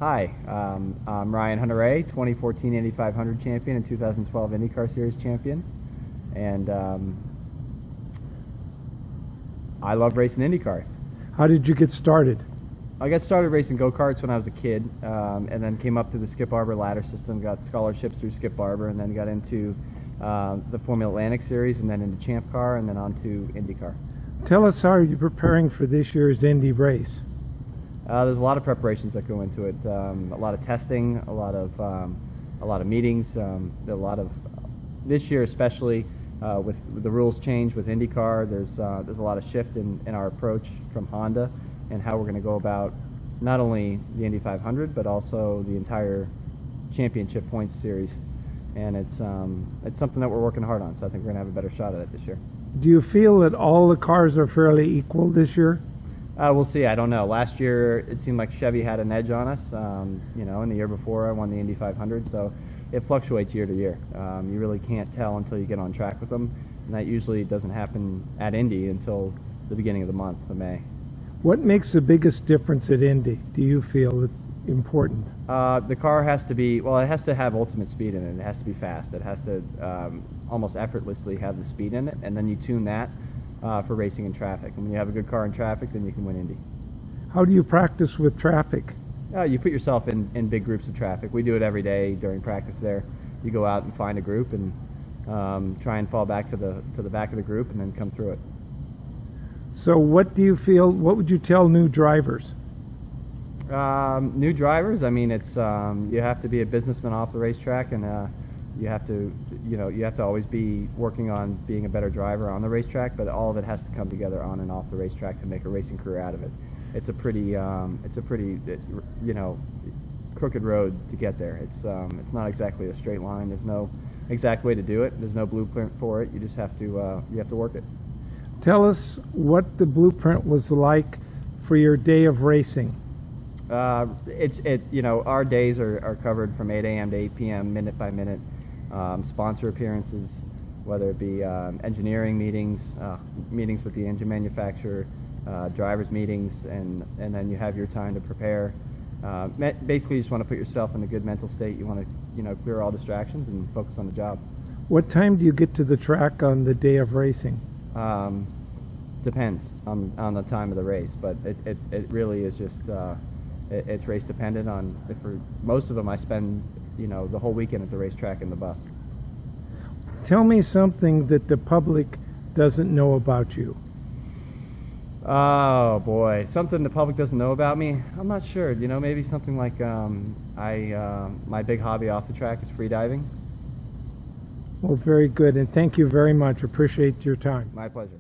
Hi, I'm Ryan Reay, 2014 Indy 500 champion and 2012 IndyCar Series champion, and I love racing Indy cars. How did you get started? I got started racing go-karts when I was a kid, and then came up through the Skip Barber ladder system, got scholarships through Skip Barber, and then got into the Formula Atlantic Series, and then into Champ Car, and then on to IndyCar. Tell us, how are you preparing for this year's Indy race? There's a lot of preparations that go into it. A lot of testing, a lot of meetings. This year especially, with the rules change with IndyCar, there's a lot of shift in our approach from Honda and how we're going to go about not only the Indy 500 but also the entire championship points series. And it's something that we're working hard on. So I think we're going to have a better shot at it this year. Do you feel that all the cars are fairly equal this year? We'll see. I don't know. Last year it seemed like Chevy had an edge on us. And the year before I won the Indy 500, so it fluctuates year to year. You really can't tell until you get on track with them, and that usually doesn't happen at Indy until the beginning of the month, of May. What makes the biggest difference at Indy? Do you feel it's important? The car has to be, well, it has to have ultimate speed in it. It has to be fast. It has to almost effortlessly have the speed in it, and then you tune that for racing in traffic. And when you have a good car in traffic, then you can win Indy. How do you practice with traffic? You put yourself in big groups of traffic. We do it every day during practice there. You go out and find a group and try and fall back to the back of the group and then come through it. So what do you feel, what would you tell new drivers? New drivers, I mean, it's you have to be a businessman off the racetrack, and you have to always be working on being a better driver on the racetrack, but all of it has to come together on and off the racetrack to make a racing career out of it. It's a pretty crooked road to get there. It's not exactly a straight line. There's no exact way to do it. There's no blueprint for it. You just have to work it. Tell us what the blueprint was like for your day of racing. Our days are covered from 8 a.m. to 8 p.m. minute by minute. Sponsor appearances, whether it be engineering meetings, meetings with the engine manufacturer, drivers meetings, and then you have your time to prepare. Basically, you just want to put yourself in a good mental state. You want to clear all distractions and focus on the job. What time do you get to the track on the day of racing? Depends on the time of the race, but it really is just it's race dependent. For most of them, I spend the whole weekend at the racetrack in the bus. Tell me something that the public doesn't know about you. Oh boy, something the public doesn't know about me? I'm not sure. Maybe something like my big hobby off the track is free diving. Well, very good, and thank you very much. Appreciate your time. My pleasure.